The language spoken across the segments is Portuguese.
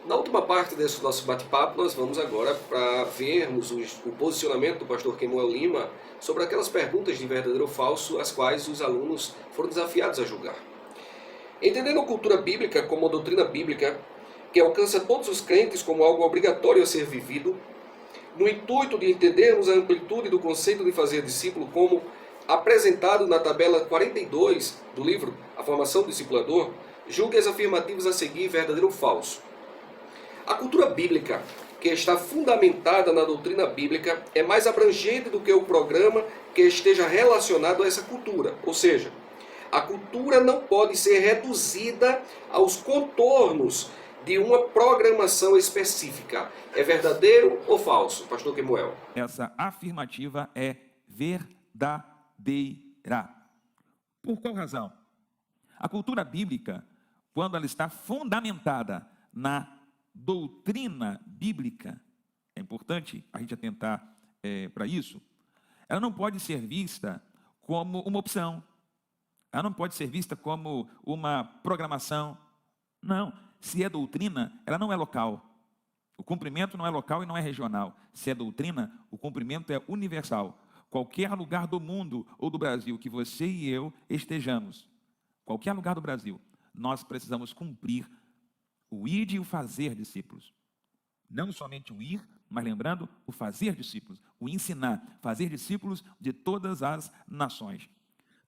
Na última parte desse nosso bate-papo, nós vamos agora para vermos o posicionamento do pastor Kemuel Lima sobre aquelas perguntas de verdadeiro ou falso, as quais os alunos foram desafiados a julgar. Entendendo a cultura bíblica como a doutrina bíblica, que alcança todos os crentes como algo obrigatório a ser vivido, no intuito de entendermos a amplitude do conceito de fazer discípulo como apresentado na tabela 42 do livro A Formação do Discipulador, julgue as afirmativas a seguir verdadeiro ou falso. A cultura bíblica, que está fundamentada na doutrina bíblica, é mais abrangente do que o programa que esteja relacionado a essa cultura. Ou seja, a cultura não pode ser reduzida aos contornos de uma programação específica. É verdadeiro ou falso, pastor Kemuel? Essa afirmativa é verdadeira. Por qual razão? A cultura bíblica, quando ela está fundamentada na doutrina bíblica, é importante a gente atentar para isso, ela não pode ser vista como uma opção, ela não pode ser vista como uma programação. Não, se é doutrina, ela não é local. O cumprimento não é local e não é regional. Se é doutrina, o cumprimento é universal. Qualquer lugar do mundo ou do Brasil que você e eu estejamos, qualquer lugar do Brasil, nós precisamos cumprir o ir e o fazer discípulos. Não somente o ir, mas lembrando, o fazer discípulos, o ensinar, fazer discípulos de todas as nações.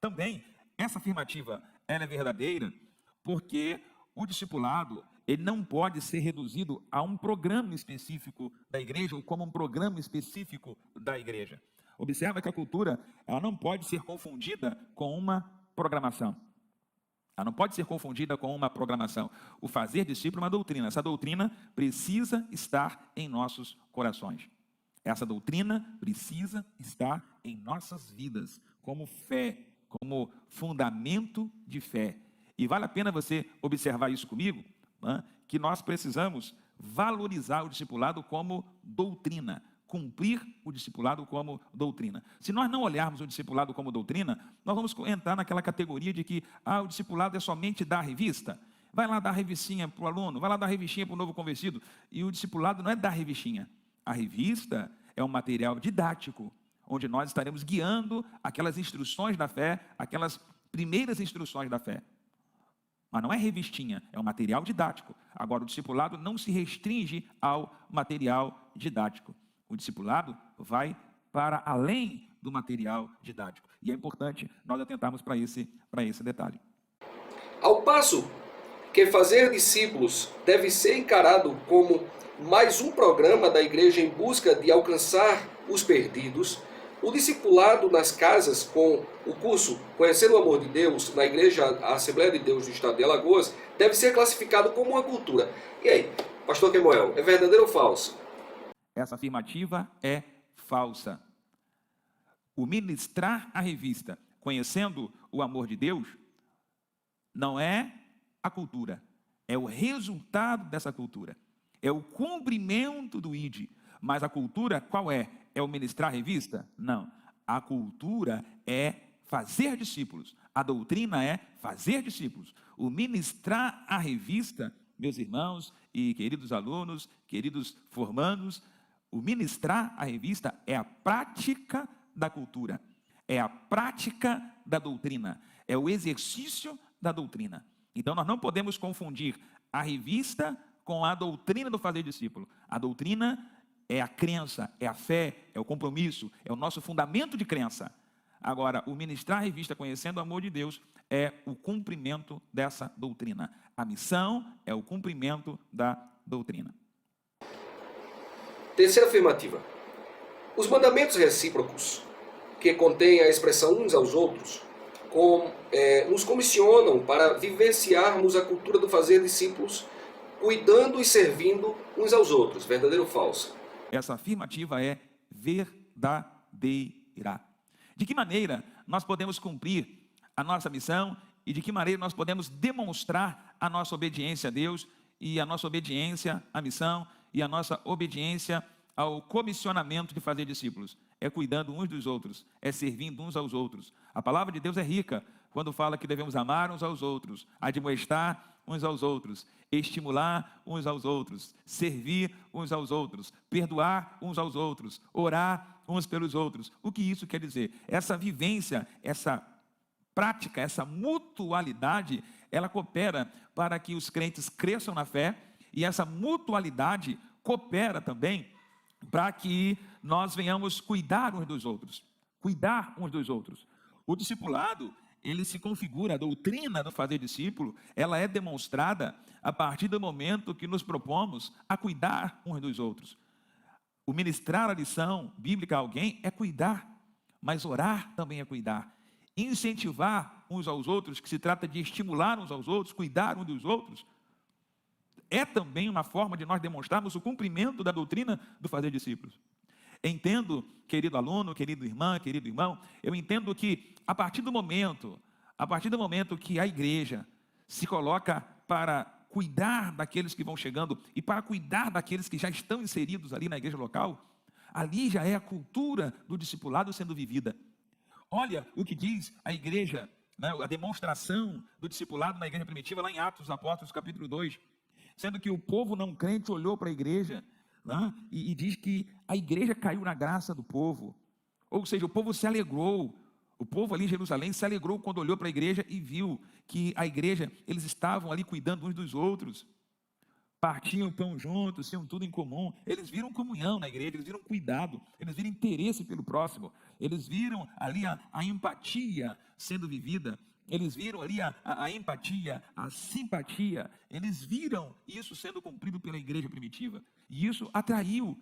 Também, essa afirmativa ela é verdadeira porque o discipulado ele não pode ser reduzido a um programa específico da igreja ou como um programa específico da igreja. Observa que a cultura ela não pode ser confundida com uma programação. Ela não pode ser confundida com uma programação. O fazer discípulo é uma doutrina. Essa doutrina precisa estar em nossos corações. Essa doutrina precisa estar em nossas vidas, como fé, como fundamento de fé. E vale a pena você observar isso comigo, né, que nós precisamos valorizar o discipulado como doutrina, cumprir o discipulado como doutrina. Se nós não olharmos o discipulado como doutrina, nós vamos entrar naquela categoria de que o discipulado é somente dar revista. Vai lá dar revistinha para o aluno, vai lá dar revistinha para o novo convertido. E o discipulado não é dar revistinha. A revista é um material didático, onde nós estaremos guiando aquelas instruções da fé, aquelas primeiras instruções da fé. Mas não é revistinha, é um material didático. Agora, o discipulado não se restringe ao material didático. O discipulado vai para além do material didático. E é importante nós atentarmos para esse detalhe. Ao passo que fazer discípulos deve ser encarado como mais um programa da igreja em busca de alcançar os perdidos, o discipulado nas casas com o curso Conhecendo o Amor de Deus na Igreja Assembleia de Deus do Estado de Alagoas deve ser classificado como uma cultura. E aí, pastor Kemuel, é verdadeiro ou falso? Essa afirmativa é falsa. O ministrar a revista Conhecendo o Amor de Deus não é a cultura, é o resultado dessa cultura, é o cumprimento do ID. Mas a cultura qual é? É o ministrar a revista? Não. A cultura é fazer discípulos. A doutrina é fazer discípulos. O ministrar a revista, meus irmãos e queridos alunos, queridos formandos, o ministrar a revista é a prática da cultura, é a prática da doutrina, é o exercício da doutrina. Então, nós não podemos confundir a revista com a doutrina do fazer discípulo. A doutrina é a crença, é a fé, é o compromisso, é o nosso fundamento de crença. Agora, o ministrar a revista Conhecendo o Amor de Deus é o cumprimento dessa doutrina. A missão é o cumprimento da doutrina. Terceira afirmativa. Os mandamentos recíprocos, que contêm a expressão uns aos outros, nos comissionam para vivenciarmos a cultura do fazer discípulos, cuidando e servindo uns aos outros. Verdadeiro ou falso? Essa afirmativa é verdadeira. De que maneira nós podemos cumprir a nossa missão e de que maneira nós podemos demonstrar a nossa obediência a Deus e a nossa obediência à missão e a nossa obediência ao comissionamento de fazer discípulos? É cuidando uns dos outros, é servindo uns aos outros. A palavra de Deus é rica quando fala que devemos amar uns aos outros, admoestar uns aos outros, estimular uns aos outros, servir uns aos outros, perdoar uns aos outros, orar uns pelos outros. O que isso quer dizer? Essa vivência, essa prática, essa mutualidade, ela coopera para que os crentes cresçam na fé, e essa mutualidade coopera também para que nós venhamos cuidar uns dos outros. Cuidar uns dos outros. O discipulado, ele se configura, a doutrina do fazer discípulo, ela é demonstrada a partir do momento que nos propomos a cuidar uns dos outros. O ministrar a lição bíblica a alguém é cuidar, mas orar também é cuidar. Incentivar uns aos outros, que se trata de estimular uns aos outros, cuidar uns dos outros, é também uma forma de nós demonstrarmos o cumprimento da doutrina do fazer discípulos. Entendo, querido aluno, querido irmã, querido irmão, eu entendo que a partir do momento que a igreja se coloca para cuidar daqueles que vão chegando e para cuidar daqueles que já estão inseridos ali na igreja local, ali já é a cultura do discipulado sendo vivida. Olha o que diz a igreja, né, a demonstração do discipulado na igreja primitiva, lá em Atos dos Apóstolos, capítulo 2, sendo que o povo não crente olhou para a igreja, né, e diz que a igreja caiu na graça do povo, ou seja, o povo se alegrou, o povo ali em Jerusalém se alegrou quando olhou para a igreja e viu que a igreja, eles estavam ali cuidando uns dos outros, partiam o pão juntos, tinham tudo em comum, eles viram comunhão na igreja, eles viram cuidado, eles viram interesse pelo próximo, eles viram ali a empatia sendo vivida, eles viram ali a empatia, a simpatia, eles viram isso sendo cumprido pela igreja primitiva, e isso atraiu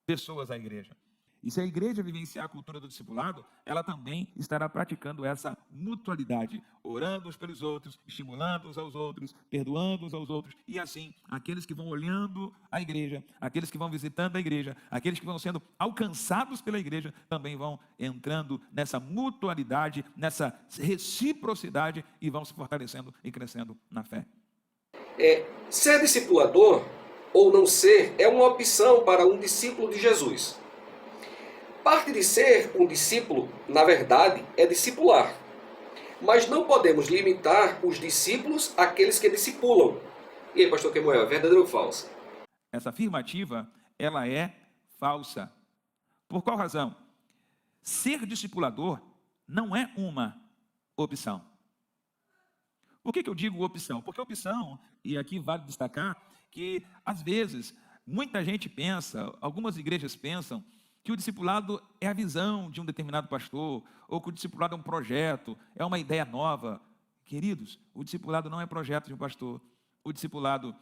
pessoas à igreja. E se a igreja vivenciar a cultura do discipulado, ela também estará praticando essa mutualidade, orando uns pelos outros, estimulando uns aos outros, perdoando uns aos outros, e assim, aqueles que vão olhando a igreja, aqueles que vão visitando a igreja, aqueles que vão sendo alcançados pela igreja, também vão entrando nessa mutualidade, nessa reciprocidade, e vão se fortalecendo e crescendo na fé. Ser discipulador ou não ser é uma opção para um discípulo de Jesus. Parte de ser um discípulo, na verdade, é discipular. Mas não podemos limitar os discípulos àqueles que discipulam. E aí, pastor Kemuel, é verdadeiro ou falso? Essa afirmativa, ela é falsa. Por qual razão? Ser discipulador não é uma opção. Por que eu digo opção? Porque opção, e aqui vale destacar, que às vezes, muita gente pensa, algumas igrejas pensam, que o discipulado é a visão de um determinado pastor, ou que o discipulado é um projeto, é uma ideia nova. Queridos, o discipulado não é projeto de um pastor, o discipulado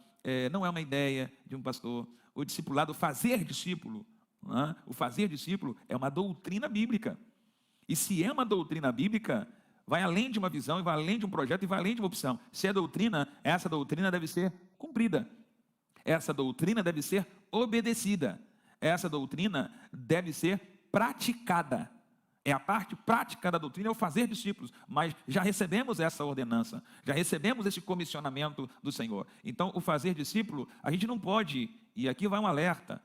não é uma ideia de um pastor, o discipulado, fazer discípulo, né? O fazer discípulo é uma doutrina bíblica, e se é uma doutrina bíblica, vai além de uma visão, e vai além de um projeto, e vai além de uma opção. Se é doutrina, essa doutrina deve ser cumprida, essa doutrina deve ser obedecida, essa doutrina deve ser praticada. É a parte prática da doutrina, é o fazer discípulos, mas já recebemos essa ordenança, já recebemos esse comissionamento do Senhor. Então, o fazer discípulo, a gente não pode, e aqui vai um alerta,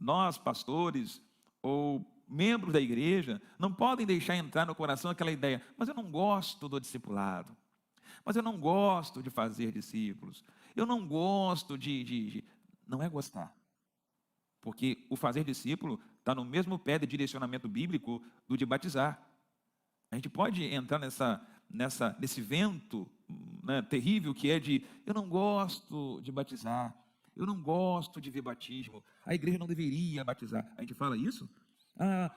nós, pastores, ou membros da igreja, não podem deixar entrar no coração aquela ideia, mas eu não gosto do discipulado, mas eu não gosto de fazer discípulos, eu não gosto Não é gostar. Porque o fazer discípulo está no mesmo pé de direcionamento bíblico do de batizar. A gente pode entrar nesse vento, né, terrível que é de eu não gosto de batizar, eu não gosto de ver batismo, a igreja não deveria batizar. A gente fala isso?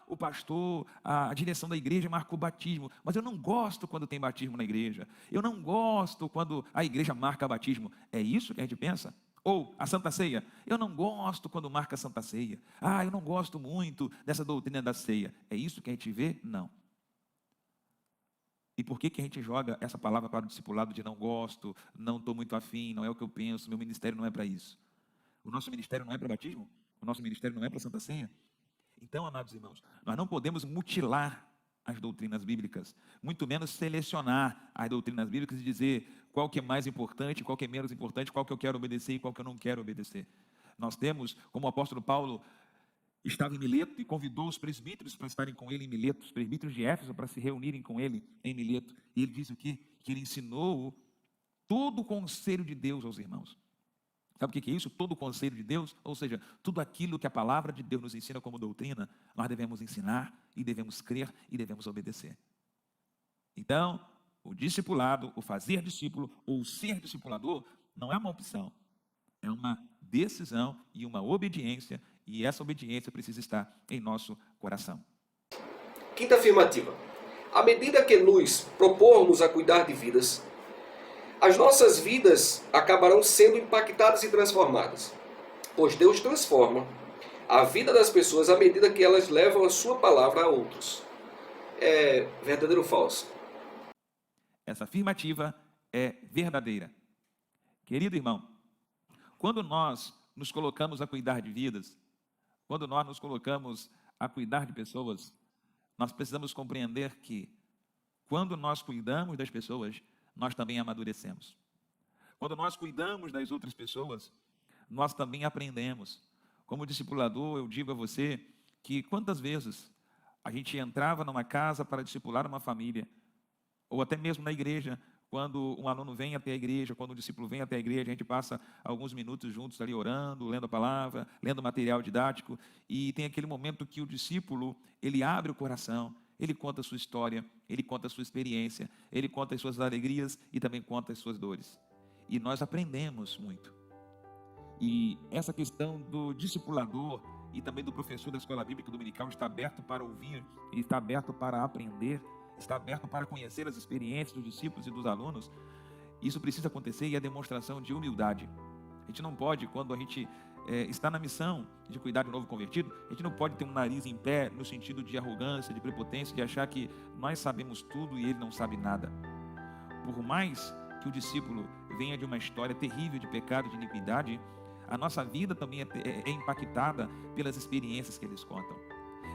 O pastor, a direção da igreja marca o batismo, mas eu não gosto quando tem batismo na igreja, eu não gosto quando a igreja marca batismo. É isso que a gente pensa? Ou a Santa Ceia, eu não gosto quando marca a Santa Ceia. Eu não gosto muito dessa doutrina da ceia. É isso que a gente vê? Não. E por que a gente joga essa palavra para o discipulado de não gosto, não estou muito afim, não é o que eu penso, meu ministério não é para isso? O nosso ministério não é para batismo? O nosso ministério não é para a Santa Ceia? Então, amados irmãos, nós não podemos mutilar as doutrinas bíblicas, muito menos selecionar as doutrinas bíblicas e dizer qual que é mais importante, qual que é menos importante, qual que eu quero obedecer e qual que eu não quero obedecer. Nós temos, como o apóstolo Paulo estava em Mileto e convidou os presbíteros para estarem com ele em Mileto, os presbíteros de Éfeso para se reunirem com ele em Mileto, e ele diz o quê? Que ele ensinou todo o conselho de Deus aos irmãos. Sabe o que é isso? Todo o conselho de Deus, ou seja, tudo aquilo que a palavra de Deus nos ensina como doutrina, nós devemos ensinar e devemos crer e devemos obedecer. Então, o discipulado, o fazer discípulo ou ser discipulador não é uma opção, é uma decisão e uma obediência, e essa obediência precisa estar em nosso coração. Quinta afirmativa. À medida que nos propormos a cuidar de vidas, as nossas vidas acabarão sendo impactadas e transformadas, pois Deus transforma a vida das pessoas à medida que elas levam a sua palavra a outros. É verdadeiro ou falso? Essa afirmativa é verdadeira. Querido irmão, quando nós nos colocamos a cuidar de vidas, quando nós nos colocamos a cuidar de pessoas, nós precisamos compreender que, quando nós cuidamos das pessoas, nós também amadurecemos. Quando nós cuidamos das outras pessoas, nós também aprendemos. Como discipulador, eu digo a você que quantas vezes a gente entrava numa casa para discipular uma família, ou até mesmo na igreja, quando um aluno vem até a igreja, quando um discípulo vem até a igreja, a gente passa alguns minutos juntos ali orando, lendo a palavra, lendo material didático, e tem aquele momento que o discípulo, ele abre o coração, ele conta a sua história, ele conta a sua experiência, ele conta as suas alegrias e também conta as suas dores. E nós aprendemos muito. E essa questão do discipulador e também do professor da escola bíblica dominical está aberto para ouvir, está aberto para aprender, está aberto para conhecer as experiências dos discípulos e dos alunos. Isso precisa acontecer e é demonstração de humildade. A gente não pode, quando a gente está na missão de cuidar de um novo convertido, a gente não pode ter um nariz em pé no sentido de arrogância, de prepotência, de achar que nós sabemos tudo e ele não sabe nada. Por mais que o discípulo venha de uma história terrível de pecado, de iniquidade, a nossa vida também é impactada pelas experiências que eles contam.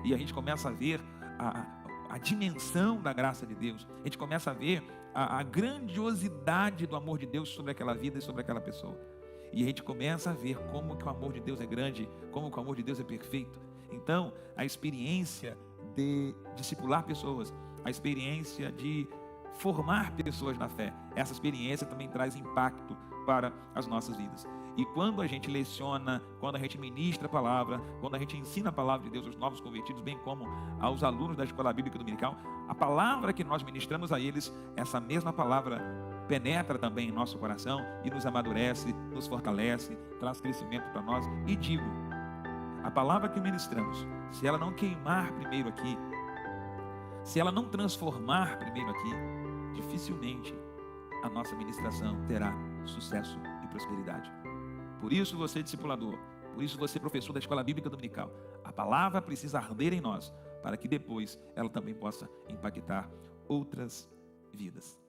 E a gente começa a ver a dimensão da graça de Deus, a gente começa a ver a grandiosidade do amor de Deus sobre aquela vida e sobre aquela pessoa. E a gente começa a ver como que o amor de Deus é grande, como que o amor de Deus é perfeito. Então, a experiência de discipular pessoas, a experiência de formar pessoas na fé, essa experiência também traz impacto para as nossas vidas. E quando a gente leciona, quando a gente ministra a palavra, quando a gente ensina a palavra de Deus aos novos convertidos, bem como aos alunos da escola bíblica dominical, a palavra que nós ministramos a eles, essa mesma palavra penetra também em nosso coração e nos amadurece, nos fortalece, traz crescimento para nós. E digo, a palavra que ministramos, se ela não queimar primeiro aqui, se ela não transformar primeiro aqui, dificilmente a nossa ministração terá sucesso e prosperidade. Por isso você discipulador, por isso você professor da escola bíblica dominical, a palavra precisa arder em nós, para que depois ela também possa impactar outras vidas.